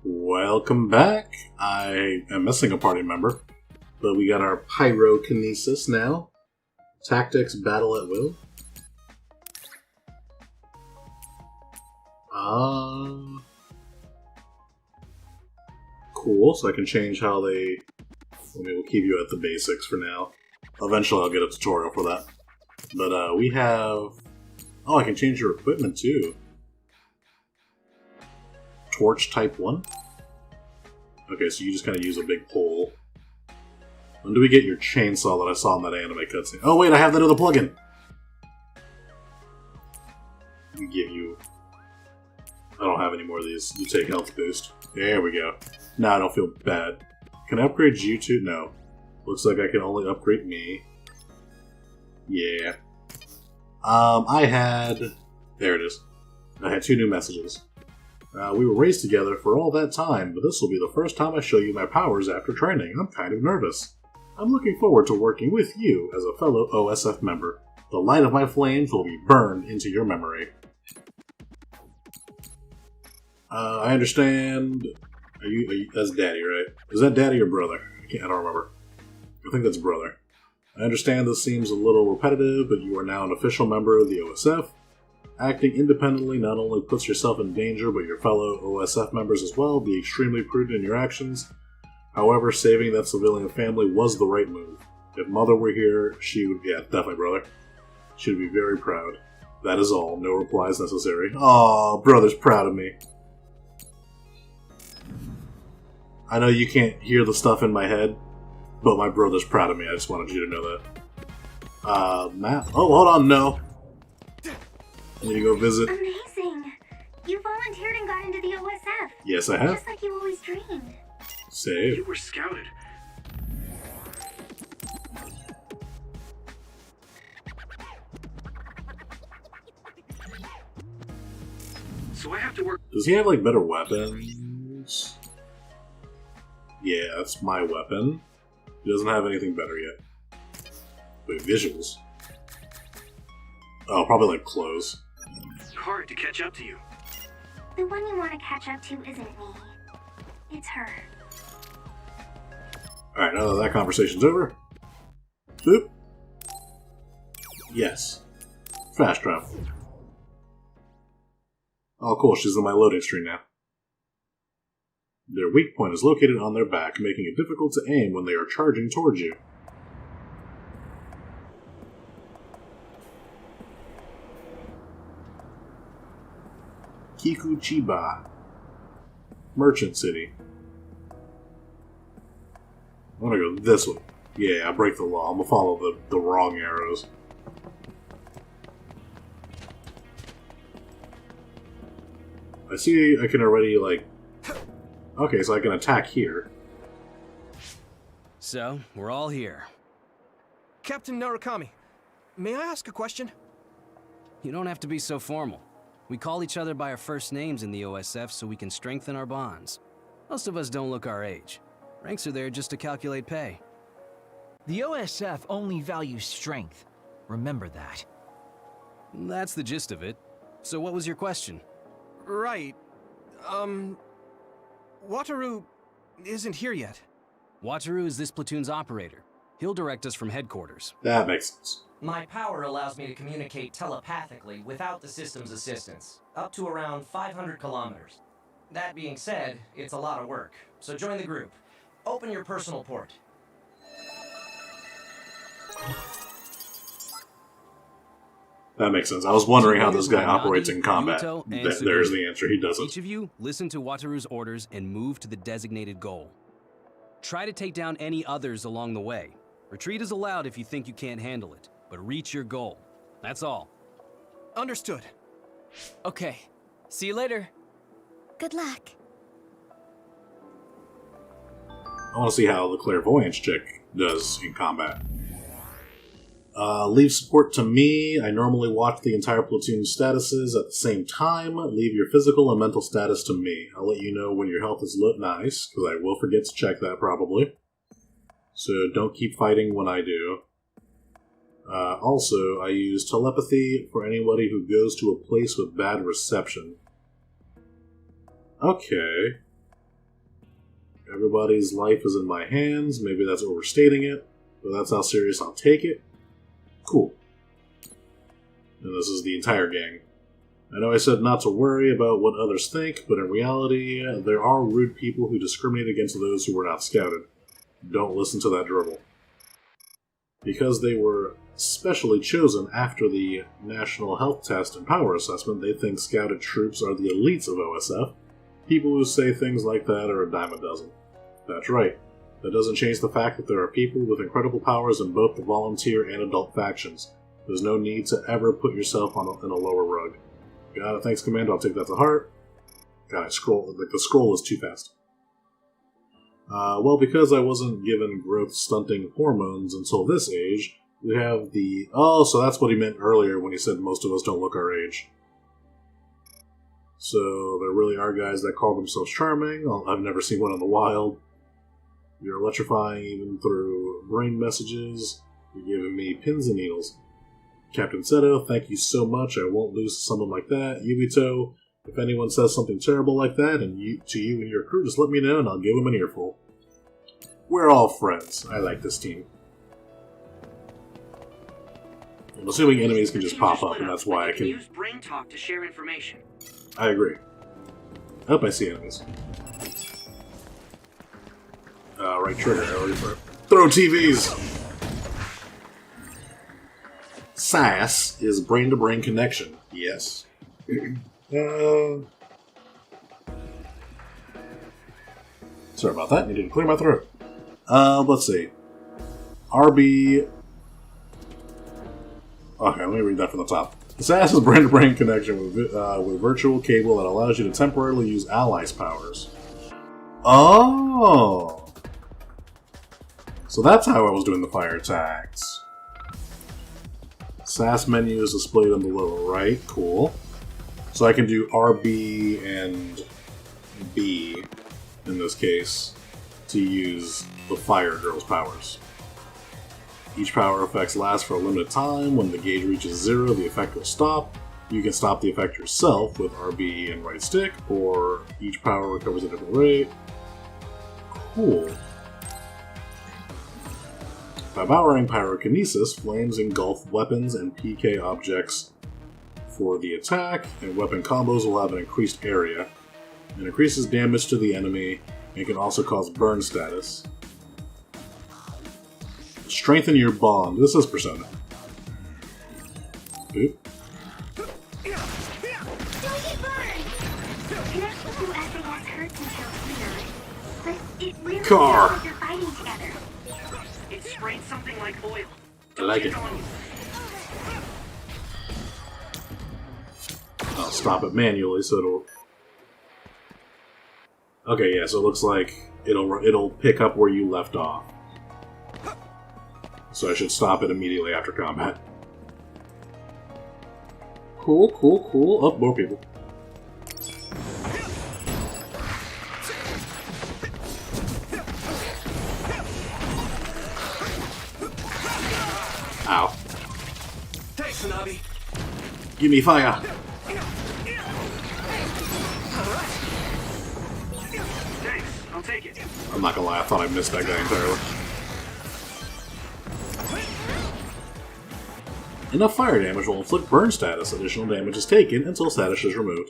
Welcome back. I am missing a party member, but we got our pyrokinesis now. Tactics, battle at will. Cool, so I can change how they... we'll keep you at the basics for now. Eventually I'll get a tutorial for that. But we have... oh, I can change your equipment too. Torch type 1? Okay, so you just kind of use a big pole. When do we get your chainsaw that I saw in that anime cutscene? Oh wait, I have that other plugin! We give you... I don't have any more of these. You take health boost. There we go. Now I don't feel bad. Can I upgrade you too? No. Looks like I can only upgrade me. Yeah. I had... there it is. I had 2 new messages. We were raised together for all that time, but this will be the first time I show you my powers after training. I'm kind of nervous. I'm looking forward to working with you as a fellow OSF member. The light of my flames will be burned into your memory. I understand... Are you... that's Daddy, right? Is that Daddy or brother? I don't remember. I think that's brother. I understand this seems a little repetitive, but you are now an official member of the OSF. Acting independently not only puts yourself in danger, but your fellow OSF members as well. Be extremely prudent in your actions. However, saving that civilian family was the right move. If Mother were here, she would... yeah, definitely brother. She would be very proud. That is all. No replies necessary. Aw, brother's proud of me. I know you can't hear the stuff in my head, but my brother's proud of me. I just wanted you to know that. Matt? Oh, hold on, no. I need to go visit. Amazing! You volunteered and got into the OSF. Yes, I have. Just like you always dreamed. Save. You were scouted. So I have to work... does he have, like, better weapons? Yeah, that's my weapon. He doesn't have anything better yet. Wait, visuals. Oh, probably, like, clothes. Hard to catch up to you. The one you want to catch up to isn't me. It's her. Alright, now that conversation's over. Boop. Yes. Fast travel. Oh, cool, she's on my loading screen now. Their weak point is located on their back, making it difficult to aim when they are charging towards you. Kikuchiba. Merchant City. I want to go this way. Yeah, I break the law. I'm gonna follow the wrong arrows. I see I can already, like... okay, so I can attack here. So, we're all here. Captain Narukami, may I ask a question? You don't have to be so formal. We call each other by our first names in the OSF so we can strengthen our bonds. Most of us don't look our age. Ranks are there just to calculate pay. The OSF only values strength. Remember that. That's the gist of it. So what was your question? Right. Wataru isn't here yet. Wataru is this platoon's operator. He'll direct us from headquarters. That makes sense. My power allows me to communicate telepathically without the system's assistance, up to around 500 kilometers. That being said, it's a lot of work, so join the group. Open your personal port. That makes sense. I was wondering how this guy operates in combat. There's the answer. He doesn't. Each of you, listen to Wataru's orders and move to the designated goal. Try to take down any others along the way. Retreat is allowed if you think you can't handle it, but reach your goal. That's all. Understood. Okay. See you later. Good luck. I want to see how the clairvoyance chick does in combat. Leave support to me. I normally watch the entire platoon's statuses at the same time. Leave your physical and mental status to me. I'll let you know when your health is lit nice, because I will forget to check that probably. So don't keep fighting when I do. Also, I use telepathy for anybody who goes to a place with bad reception. Okay. Everybody's life is in my hands. Maybe that's overstating it, but that's how serious I'll take it. Cool. And this is the entire gang. I know I said not to worry about what others think, but in reality, there are rude people who discriminate against those who were not scouted. Don't listen to that dribble. Because they were specially chosen after the National Health Test and Power Assessment, they think scouted troops are the elites of OSF. People who say things like that are a dime a dozen. That's right. That doesn't change the fact that there are people with incredible powers in both the volunteer and adult factions. There's no need to ever put yourself in a lower rug. Got it, thanks, Commander. I'll take that to heart. God, the scroll is too fast. Well, because I wasn't given growth-stunting hormones until this age, we have the... Oh, so that's what he meant earlier when he said most of us don't look our age. So there really are guys that call themselves charming. I've never seen one in the wild. You're electrifying even through brain messages. You're giving me pins and needles. Captain Seto, thank you so much. I won't lose to someone like that. Yubito, if anyone says something terrible like that to you and your crew, just let me know and I'll give them an earful. We're all friends. I like this team. I'm assuming enemies can just pop up, and that's why I can use brain talk to share information. I agree. I hope I see enemies. Right trigger. Throw TVs! SAS is brain-to-brain connection. Yes. Sorry about that. Needed to clear my throat. Let's see. RB... Okay, let me read that from the top. SAS is brain-to-brain connection with virtual cable that allows you to temporarily use allies' powers. Oh! So that's how I was doing the fire attacks. SAS menu is displayed on the lower right. Cool. So I can do RB and B, in this case, to use the Fire Girl's powers. Each power effects last for a limited time. When the gauge reaches 0, the effect will stop. You can stop the effect yourself with RB and right stick, or each power recovers at a different rate. Cool. By powering pyrokinesis, flames engulf weapons and PK objects for the attack, and weapon combos will have an increased area. It increases damage to the enemy, and can also cause burn status. Strengthen your bond. This is Persona. Oop. Don't get burned! Connecting to SAS hurts until clear. But it really Car. feels like you're fighting together. It sprayed something like oil. I like it. Check on you. I'll stop it manually so it'll... Okay, yeah, so it looks like it'll pick up where you left off. So I should stop it immediately after combat. Cool, cool, cool. Oh, more people. Ow. Thanks, Hanabi. Give me fire! Thanks, I'll take it. I'm not gonna lie, I thought I missed that guy entirely. Enough fire damage will inflict burn status. Additional damage is taken until status is removed.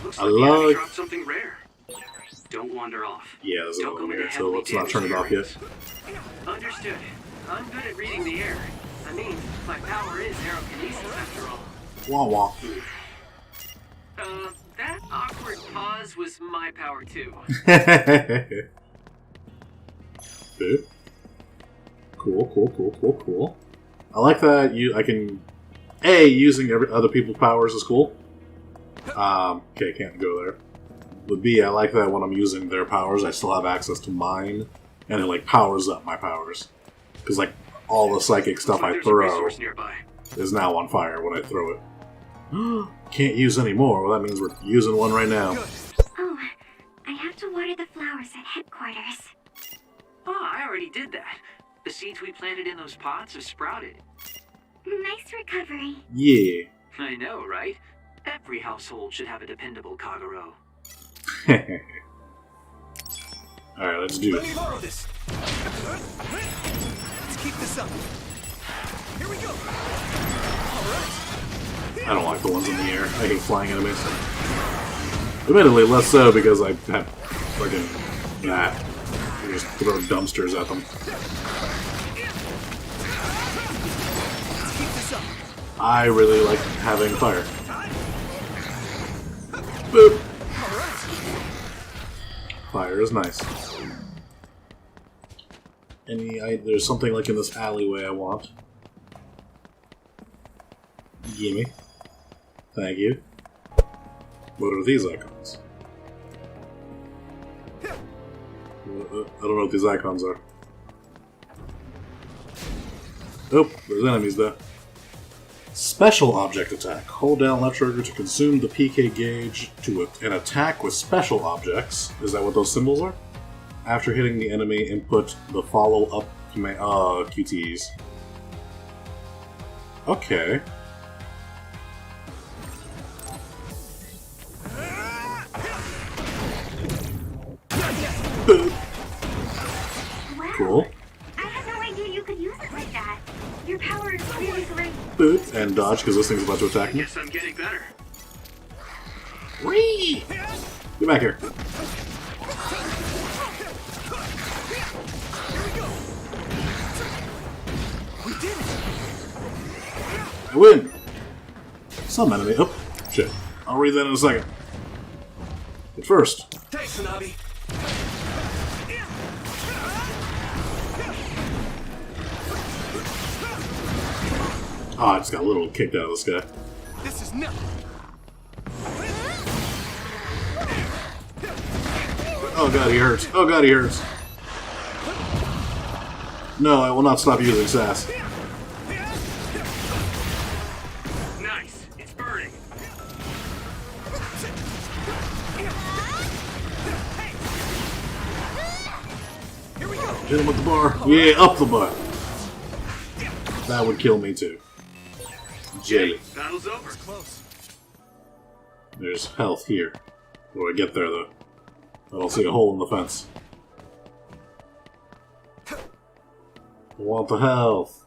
Looks I like the enemy love... dropped something rare. Don't wander off. Yeah, there's Don't another go one into here, so heavily let's not turn it off damaged yet. areas. Understood. I'm good at reading the air. I mean, my power is aerokinesis after all. Wah wah. That awkward pause was my power too. Dude. Cool, cool, cool, cool, cool. I like that I can... using other people's powers is cool. Okay, can't go there. But B, I like that when I'm using their powers, I still have access to mine, and it, like, powers up my powers. Because, like, all the psychic stuff I There's a throw resource nearby. is now on fire when I throw it. Can't use any more. Well, that means we're using one right now. Oh, I have to water the flowers at headquarters. Oh, I already did that. The seeds we planted in those pots have sprouted. Nice recovery. Yeah. I know, right? Every household should have a dependable Kagero. Alright, let's do Let me it. borrow this. Let's keep this up. Here we go. All right. I don't like the ones in the air. I hate flying enemies. Admittedly, less so because I have fucking that. I just throw dumpsters at them. Let's keep this up. I really like having fire. Boop! All right. Fire is nice. There's something like in this alleyway I want. Gimme. Thank you. What are these icons? I don't know what these icons are. Oh, there's enemies there. Special object attack. Hold down left trigger to consume the PK gauge to an attack with special objects. Is that what those symbols are? After hitting the enemy, input the follow-up command. QTEs. Okay. Wow. Cool. I had no idea you could use it like that. Your power is really great. Boop. And dodge, because this thing's about to attack me. Guess I'm getting better. Whee! Get back here. We did it. I win! Some enemy. Oh, shit. I'll read that in a second. But first, Thanks, Hanabi. I just got a little kicked out of this guy. This is nothing. Oh god, he hurts. Oh god, he hurts. No, I will not stop using sass. Nice. It's burning. Here we go. Hit him with the bar. Yeah, up the butt. That would kill me too. Jelly. Battle's over. Close. There's health here. Where do I get there though? I don't see a hole in the fence. I want the health.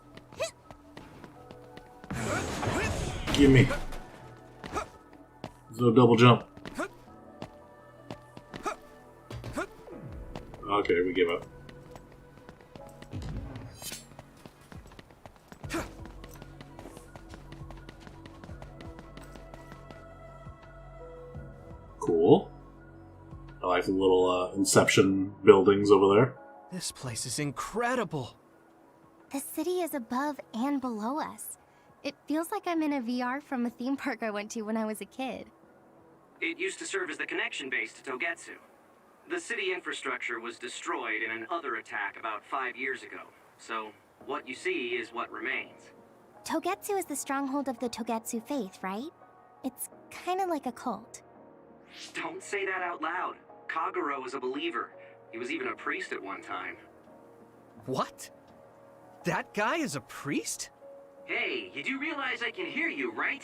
Give me. There's no double jump. Okay, we give up. Cool. I like the little Inception buildings over there. This place is incredible. The city is above and below us. It feels like I'm in a VR from a theme park I went to when I was a kid. It used to serve as the connection base to Togetsu. The city infrastructure was destroyed in an other attack about 5 years ago. So, what you see is what remains. Togetsu is the stronghold of the Togetsu faith, right? It's kind of like a cult. Don't say that out loud. Kagero is a believer. He was even a priest at one time. What? That guy is a priest? Hey, you do realize I can hear you, right?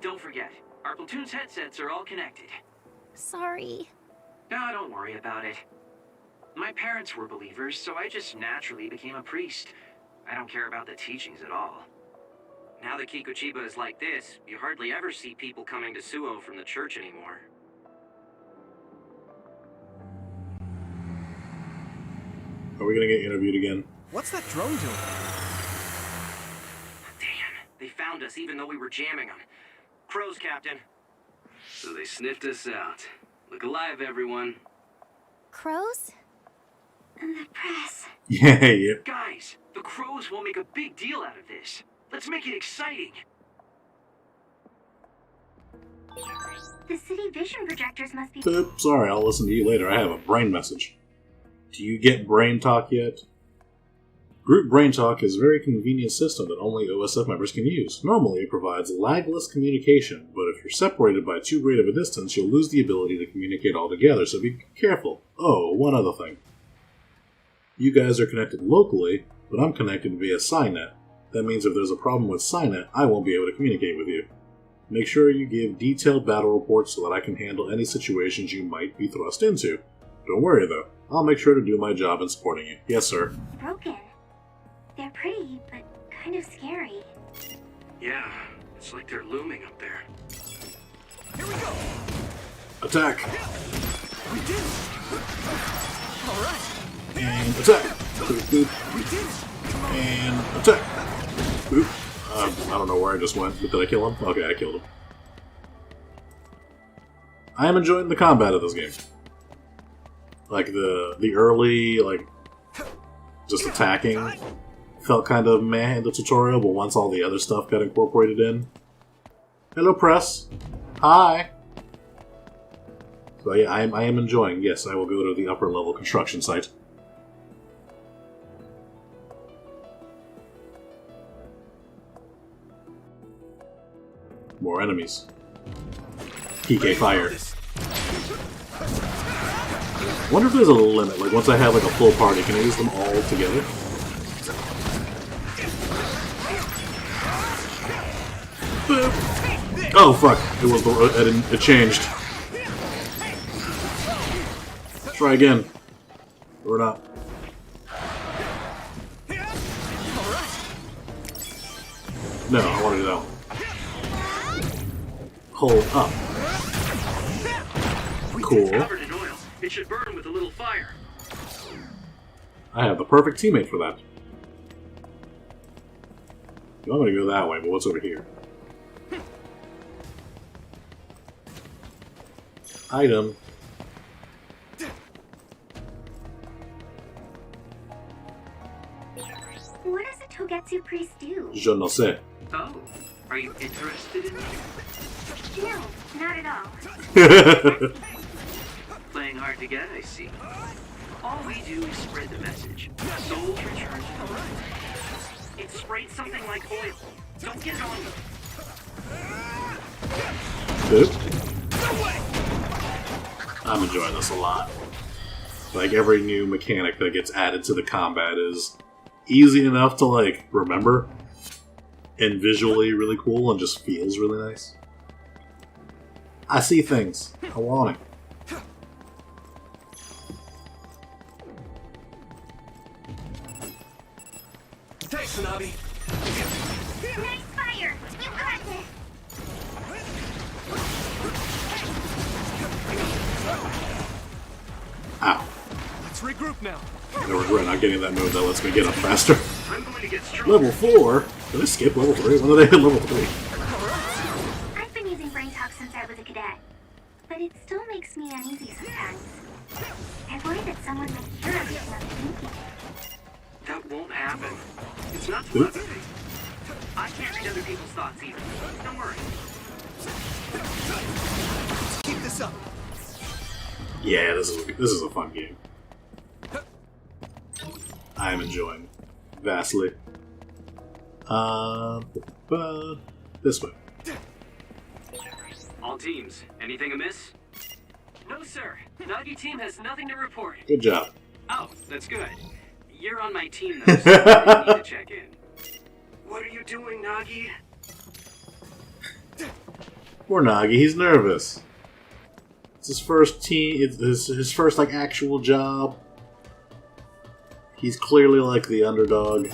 Don't forget, our platoon's headsets are all connected. Sorry. No, don't worry about it. My parents were believers, so I just naturally became a priest. I don't care about the teachings at all. Now that Kikuchiba is like this, you hardly ever see people coming to Suo from the church anymore. Are we gonna get interviewed again? What's that drone doing? Damn, they found us even though we were jamming them. Crows, Captain. So they sniffed us out. Look alive, everyone. Crows? The press. Yeah. Guys, the Crows will make a big deal out of this. Let's make it exciting. The city vision projectors must be... Boop. Sorry, I'll listen to you later. I have a brain message. Do you get Brain Talk yet? Group Brain Talk is a very convenient system that only OSF members can use. Normally, it provides lagless communication, but if you're separated by too great of a distance, you'll lose the ability to communicate altogether, so be careful. Oh, one other thing. You guys are connected locally, but I'm connected via SciNet. That means if there's a problem with SciNet, I won't be able to communicate with you. Make sure you give detailed battle reports so that I can handle any situations you might be thrust into. Don't worry though, I'll make sure to do my job in supporting you. Yes, sir. Broken. They're pretty, but kind of scary. Yeah, it's like they're looming up there. Here we go! Attack! We did it! Alright! And attack! Boop, boop. We did it! Come on! And attack! Boop. I don't know where I just went, but did I kill him? Okay, I killed him. I am enjoying the combat of this game. Like, the early, like, just attacking felt kind of meh in the tutorial, but once all the other stuff got incorporated in. Hello, press. Hi. So yeah, I am enjoying. Yes, I will go to the upper level construction site. More enemies. PK fire. Wonder if there's a limit. Like once I have like a full party, can I use them all together? Oh fuck! It was it changed. Try again. Or not. No, I want to do that one. Hold up. Cool. Covered in oil. It should burn with a little fire. I have the perfect teammate for that. I'm gonna go that way, but what's over here? Item. What does a Togetsu priest do? Je ne sais. Oh, are you interested in me? No, not at all. Playing hard to get, I see. All we do is spread the message. Souls return to the light. It sprayed something like oil. Don't get it on me. Good. I'm enjoying this a lot. Like, every new mechanic that gets added to the combat is easy enough to, like, remember. And visually really cool and just feels really nice. I see things. I want it. Thanks, Hanabi. Nice fire! You got this! Ow. Let's regroup now. I regret not getting that move that lets me get up faster. I'm going to get strong. Level 4? Did I skip level 3? When did I hit level 3? I've been using brain talk since I was a cadet, but it still makes me uneasy sometimes. I worry that someone might hear everything I'm thinking. That won't happen. It's not telepathy. I can't read other people's thoughts either. Don't worry. Let's keep this up. Yeah, this is a fun game. I am enjoying vastly. This way. All teams, anything amiss? No, sir. Nagi team has nothing to report. Good job. Oh, that's good. You're on my team, though, so I need to check in. What are you doing, Nagi? Poor Nagi, he's nervous. It's his first team. It's his first like actual job. He's clearly like the underdog,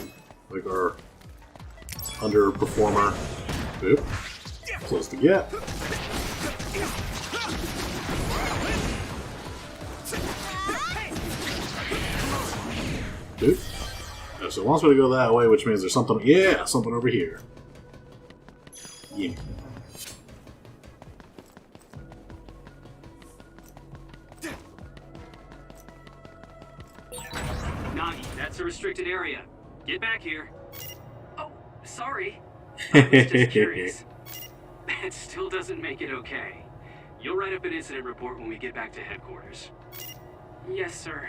like our underperformer. Oop. Close to get. Oop. Yeah, so it wants me to go that way, which means there's something. Yeah, something over here. Yeah. Nagi, that's a restricted area. Get back here. Oh, sorry. I was just curious. That still doesn't make it okay. You'll write up an incident report when we get back to headquarters. Yes, sir.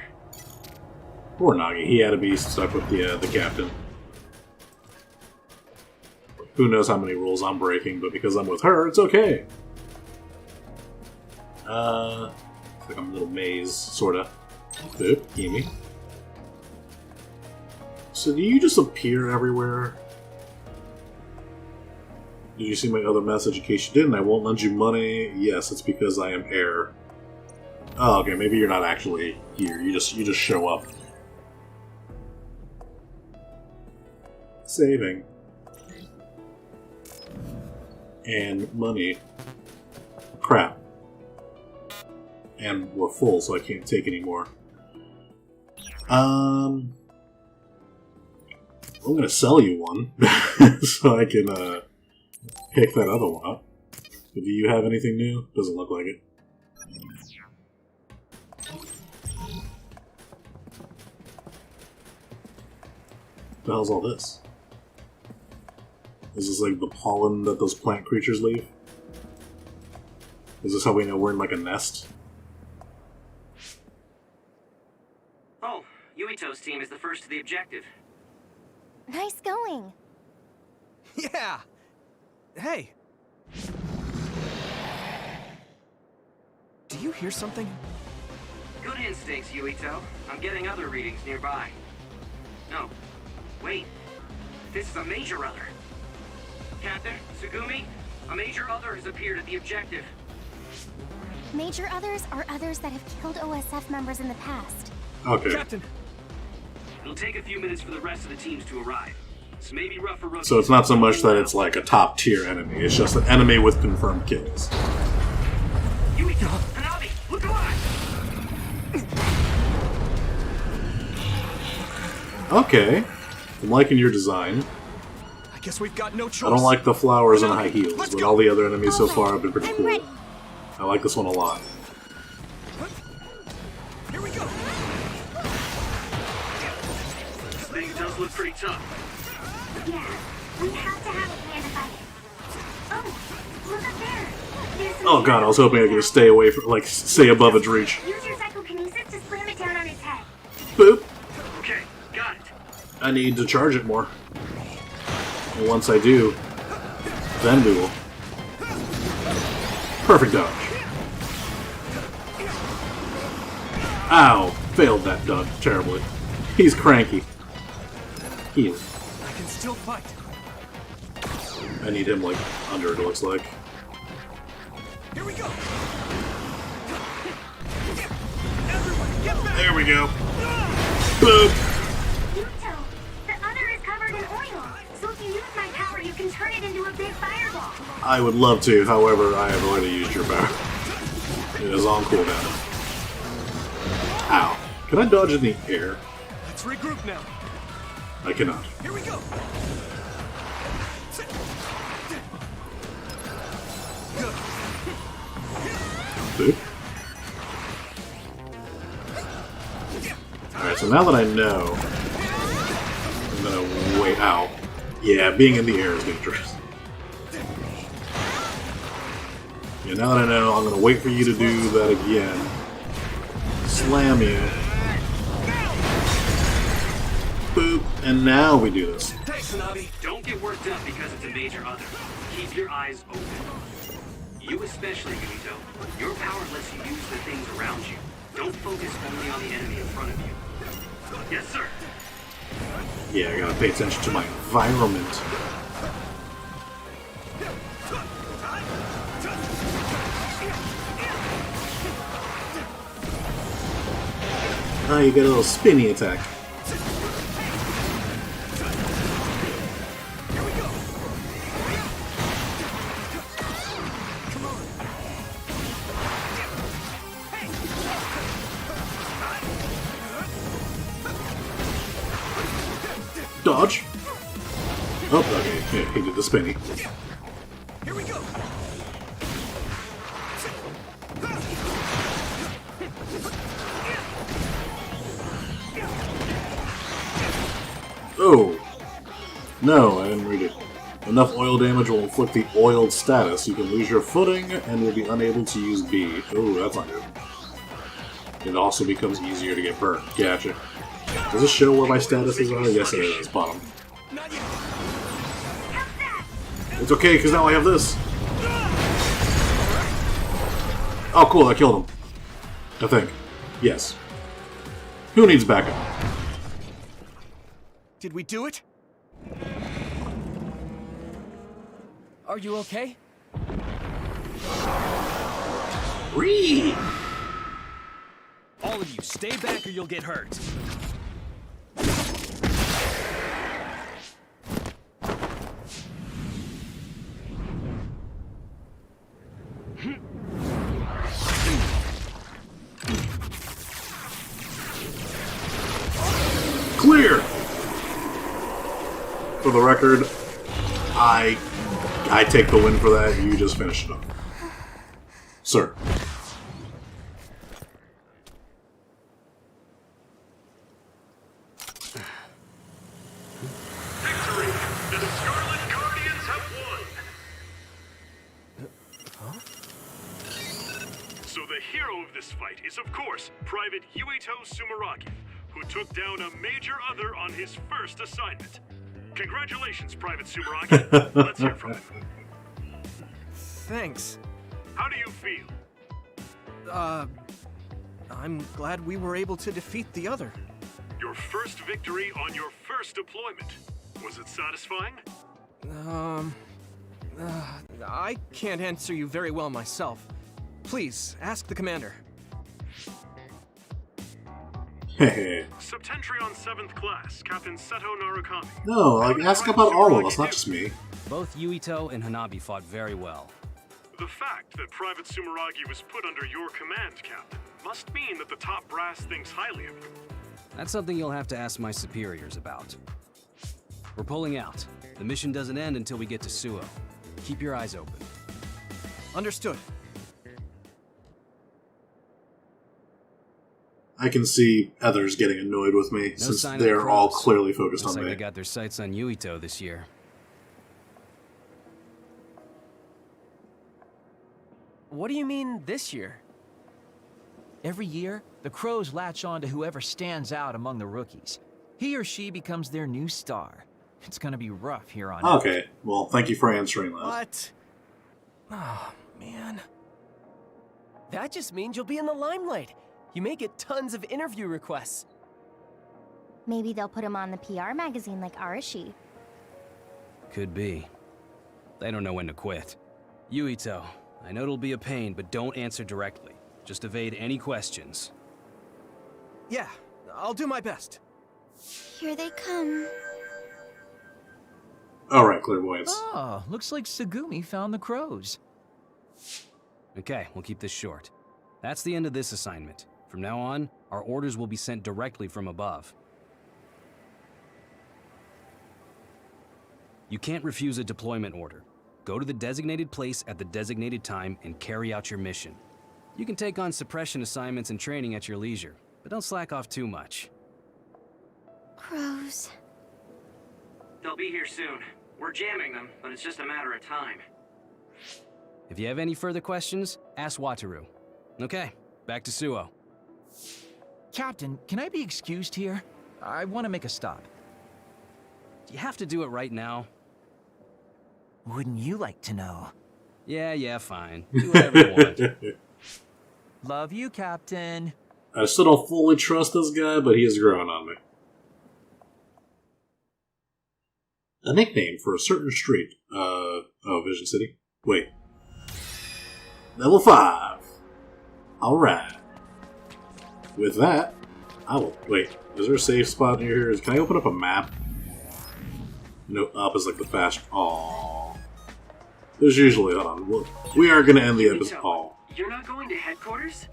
Poor Nagi, he had to be stuck with the captain. Who knows how many rules I'm breaking, but because I'm with her, it's okay. It's like a little maze, sorta. Oop, gimme. So do you just appear everywhere? Did you see my other message? In case you didn't, I won't lend you money. Yes, it's because I am heir. Oh, okay, maybe you're not actually here. You just show up. Saving. And money. Crap. And we're full, so I can't take any more. I'm gonna sell you one, so I can pick that other one up. But do you have anything new? Doesn't look like it. What the hell's all this? Is this like the pollen that those plant creatures leave? Is this how we know we're in like a nest? Oh, Yuito's team is the first to the objective. Nice going. Yeah! Hey! Do you hear something? Good instincts, Yuito. I'm getting other readings nearby. No. Wait. This is a major other. Captain, Tsugumi, a major other has appeared at the objective. Major others are others that have killed OSF members in the past. Okay. Captain! It'll take a few minutes for the rest of the teams to arrive. This may be rough for rookies. So it's not so much that it's like a top tier enemy, it's just an enemy with confirmed kills. Yuito, Hanabi, look alive! Okay. I'm liking your design. I guess we've got no choice. I don't like the flowers and high heels, Let's but go. all the other enemies so Alright, far have been pretty I'm cool. ready. I like this one a lot. Here we go! This thing does look pretty tough. Yeah, we have to have a plan to fight it. Oh, look up there. There's some Oh god, I was hoping I could stay away from, like, stay above its reach. Use your psychokinesis to slam it down on his head. Boop! Okay, got it. I need to charge it more. And once I do, then we will. Perfect dodge. Ow! Failed that dodge terribly. He's cranky. He is. I can still fight. I need him, like, under it looks like. Here we go! Everyone, get back! There we go. Boop! Yuto, the other is covered in oil. So if you use my power, you can turn it into a big fireball. I would love to, however, I have already used your power. It is on cooldown. Ow. Can I dodge in the air? Let's regroup now. I cannot. Here we go! Good. Boop. Alright, so now that I know, I'm gonna wait. Ow. Yeah, being in the air is dangerous. Yeah, now that I know, I'm gonna wait for you to do that again. Slam you. Boop. And now we do this. Thanks, Hanabi. Don't get worked up because it's a major other. Keep your eyes open. You especially, Yuito. Your power lets you use the things around you. Don't focus only on the enemy in front of you. Yes, sir. Yeah, I gotta pay attention to my environment. Oh, you get a little spinny attack. Dodge. Oh, okay. Yeah, he did the spinny. Here we go! Oh! No, I didn't read it. Enough oil damage will inflict the oiled status. You can lose your footing and will be unable to use B. Oh, that's not good. It also becomes easier to get burnt. Gotcha. Does this show where my statuses are? Yes, it is. Bottom. Not yet! It's okay, because now I have this. Oh, cool, I killed him. I think. Yes. Who needs backup? Did we do it? Are you okay? Read! All of you, stay back or you'll get hurt. Clear! For the record, I take the win for that. You just finished it up. Sir. Victory! The Scarlet Guardians have won! So the hero of this fight is, of course, Private Yuito Sumeragi, who took down a major other on his first assignment. Congratulations, Private Sumeragi. Let's hear from him. Thanks. How do you feel? I'm glad we were able to defeat the other. Your first victory on your first deployment. Was it satisfying? I can't answer you very well myself. Please, ask the commander. Hehe. Septentrion 7th Class, Captain Seto Narukami. No, like, ask about all of us, not just me. Both Yuito and Hanabi fought very well. The fact that Private Sumeragi was put under your command, Captain, must mean that the top brass thinks highly of you. That's something you'll have to ask my superiors about. We're pulling out. The mission doesn't end until we get to Suo. Keep your eyes open. Understood. I can see others getting annoyed with me, No since sign of the they're all crows. clearly focused Looks on like me. they got their sights on Yuito this year. What do you mean this year? Every year, the Crows latch on to whoever stands out among the rookies. He or she becomes their new star. It's gonna be rough here on out. Okay, well, thank you for answering that. What? Oh, man. That just means you'll be in the limelight. You may get tons of interview requests. Maybe they'll put him on the PR magazine like Arashi. Could be. They don't know when to quit. Yuito, I know it'll be a pain, but don't answer directly. Just evade any questions. Yeah, I'll do my best. Here they come. Alright, clairvoyance. Oh, looks like Sagumi found the Crows. Okay, we'll keep this short. That's the end of this assignment. From now on, our orders will be sent directly from above. You can't refuse a deployment order. Go to the designated place at the designated time and carry out your mission. You can take on suppression assignments and training at your leisure, but don't slack off too much. Crows. They'll be here soon. We're jamming them, but it's just a matter of time. If you have any further questions, ask Wataru. Okay, back to Suo. Captain, can I be excused here? I want to make a stop. Do you have to do it right now? Wouldn't you like to know? Yeah, fine. Do whatever you want. Love you, Captain. I still don't fully trust this guy, but he is growing on me. A nickname for a certain street. Oh, Vision City? Wait. Level 5. Alright. With that, I will... Wait, is there a safe spot near here? Can I open up a map? No, up is like the fast... Aww. There's usually... Hold on. We are going to end the episode... Aww. You're not going to headquarters?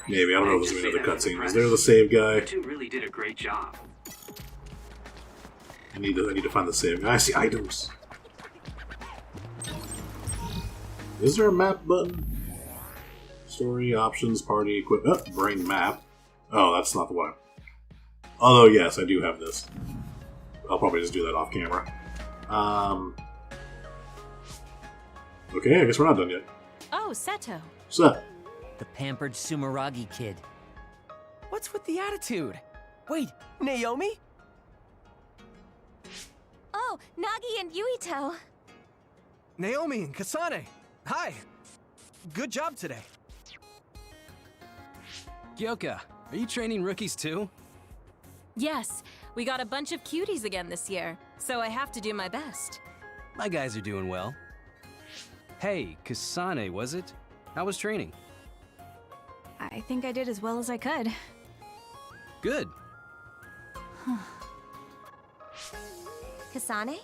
Maybe. I don't know if there's Just another say that for the cutscene. press. Is there the save guy? You two really did a great job. I need to find the save guy. I see items. Is there a map button? Story, options, party, equipment. Bring map. Oh, that's not the one. Although, yes, I do have this. I'll probably just do that off camera. Okay, I guess we're not done yet. Oh, Seto. So, The pampered Sumeragi kid. What's with the attitude? Wait, Naomi? Oh, Nagi and Yuito. Naomi and Kasane. Hi. Good job today. Kyoka, are you training rookies too? Yes, we got a bunch of cuties again this year, so I have to do my best. My guys are doing well. Hey, Kasane, was it? How was training? I think I did as well as I could. Good. Kasane?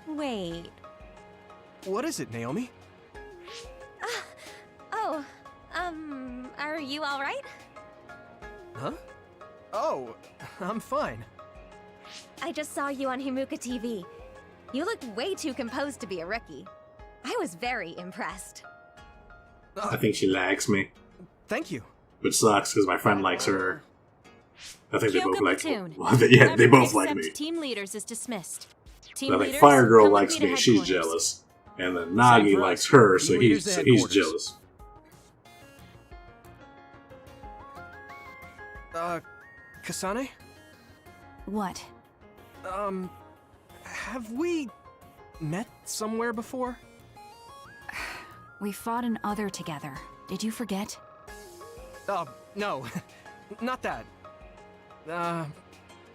Wait. What is it, Naomi? Oh, are you alright? Huh? Oh, I'm fine. I just saw you on Himuka TV. You looked way too composed to be a rookie. I was very impressed. I think she likes me. Thank you. Which sucks, because my friend likes her. I think they both Kyoka like platoon. well, yeah, they both like Everyone me. except team leaders is dismissed. Team I think leaders, Fire Girl come with likes to me, she's headquarters. jealous. And then Nagi for likes us. her, Team so leaders he's to he's headquarters. jealous. Kasane? What? Have we met somewhere before? We fought an other together. Did you forget? No. Not that.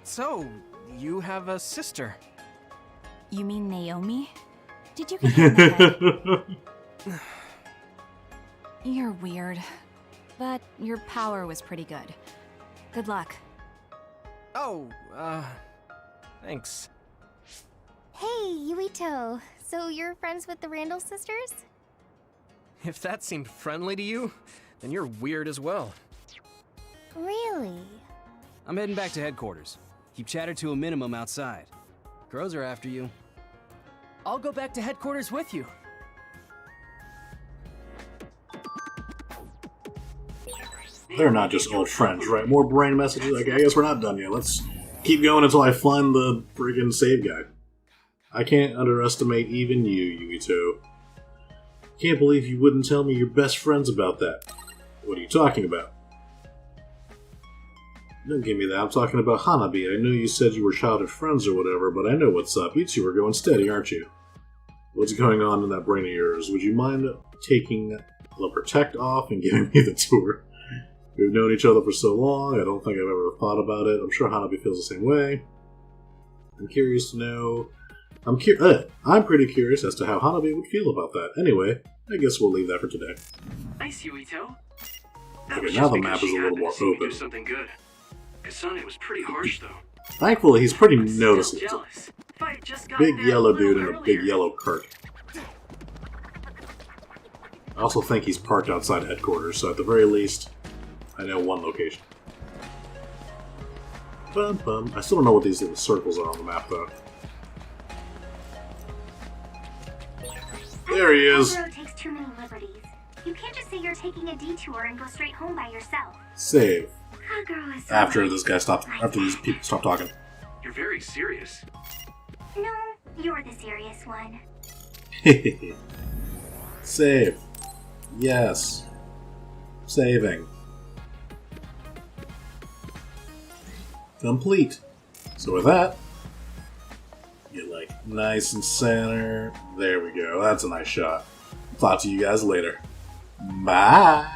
So, you have a sister? You mean Naomi? Did you get hit in the head? You're weird. But your power was pretty good. Good luck. Oh, thanks. Hey, Yuito. So you're friends with the Randall sisters? If that seemed friendly to you, then you're weird as well. Really? I'm heading back to headquarters. Keep chatter to a minimum outside. Crows are after you. I'll go back to headquarters with you. They're not just old friends, right? More brain messages? Okay, I guess we're not done yet. Let's keep going until I find the friggin' save guide. I can't underestimate even you, Yuito. Can't believe you wouldn't tell me you're best friends about that. What are you talking about? Don't give me that. I'm talking about Hanabi. I know you said you were childhood friends or whatever, but I know what's up. You two are going steady, aren't you? What's going on in that brain of yours? Would you mind taking the Protect off and giving me the tour? We've known each other for so long, I don't think I've ever thought about it. I'm sure Hanabi feels the same way. I'm curious to know... I'm pretty curious as to how Hanabi would feel about that. Anyway, I guess we'll leave that for today. Nice, Yuito. Okay, now the map is a little more open. Do something good. Kasane was pretty harsh, though. Thankfully, he's pretty I'm still noticeable. jealous. If I had just got Big there yellow a little dude in a big earlier. yellow cart. I also think he's parked outside headquarters, so at the very least, I know one location. Bum bum. I still don't know what these little circles are on the map, though. There he is. Kagero takes too many liberties. You can't just say you're taking a detour and go straight home by yourself. Save. Kagero is so After nice. this guy stops. After these people stop talking. You're very serious. No, you're the serious one. Save. Yes. Saving. Complete. So with that, get like nice and center. There we go. That's a nice shot. Talk to you guys later. Bye.